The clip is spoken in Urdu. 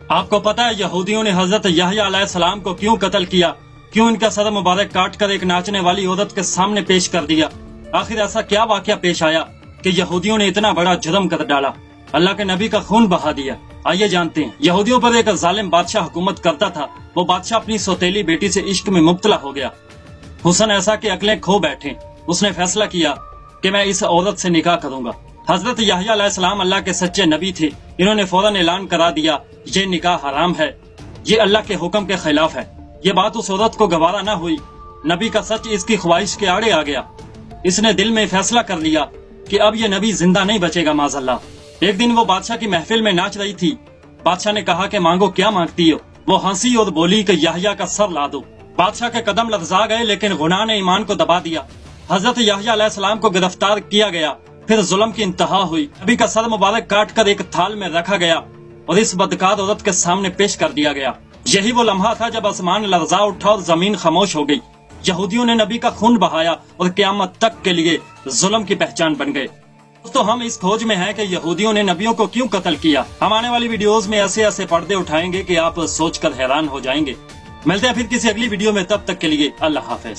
آپ کو پتا ہے یہودیوں نے حضرت یحییٰ علیہ السلام کو کیوں قتل کیا؟ کیوں ان کا صدر مبارک کاٹ کر ایک ناچنے والی عورت کے سامنے پیش کر دیا؟ آخر ایسا کیا واقعہ پیش آیا کہ یہودیوں نے اتنا بڑا جرم کر ڈالا، اللہ کے نبی کا خون بہا دیا؟ آئیے جانتے ہیں۔ یہودیوں پر ایک ظالم بادشاہ حکومت کرتا تھا۔ وہ بادشاہ اپنی سوتیلی بیٹی سے عشق میں مبتلا ہو گیا۔ حسن ایسا کہ عقلیں کھو بیٹھے۔ اس نے فیصلہ کیا کہ میں اس عورت سے نکاح کروں گا۔ حضرت یحییٰ علیہ السلام اللہ کے سچے نبی تھے۔ انہوں نے فوراً اعلان کرا دیا، یہ نکاح حرام ہے، یہ اللہ کے حکم کے خلاف ہے۔ یہ بات اس عورت کو گوارا نہ ہوئی۔ نبی کا سچ اس کی خواہش کے آڑے آ گیا۔ اس نے دل میں فیصلہ کر لیا کہ اب یہ نبی زندہ نہیں بچے گا معاذ اللہ۔ ایک دن وہ بادشاہ کی محفل میں ناچ رہی تھی۔ بادشاہ نے کہا کہ مانگو، کیا مانگتی ہو؟ وہ ہنسی اور بولی کہ یحییٰ کا سر لا دو۔ بادشاہ کے قدم لرزا گئے، لیکن غناہ نے ایمان کو دبا دیا۔ حضرت یحییٰ علیہ السلام کو گرفتار کیا گیا۔ پھر ظلم کی انتہا ہوئی۔ نبی کا سر مبارک کاٹ کر ایک تھال میں رکھا گیا اور اس بدکار عورت کے سامنے پیش کر دیا گیا۔ یہی وہ لمحہ تھا جب آسمان لرزا اٹھا اور زمین خاموش ہو گئی۔ یہودیوں نے نبی کا خون بہایا اور قیامت تک کے لیے ظلم کی پہچان بن گئے۔ تو ہم اس کھوج میں ہیں کہ یہودیوں نے نبیوں کو کیوں قتل کیا۔ ہم آنے والی ویڈیوز میں ایسے ایسے پردے اٹھائیں گے کہ آپ سوچ کر حیران ہو جائیں گے۔ ملتے ہیں پھر کسی اگلی ویڈیو میں، تب تک کے لیے اللہ حافظ۔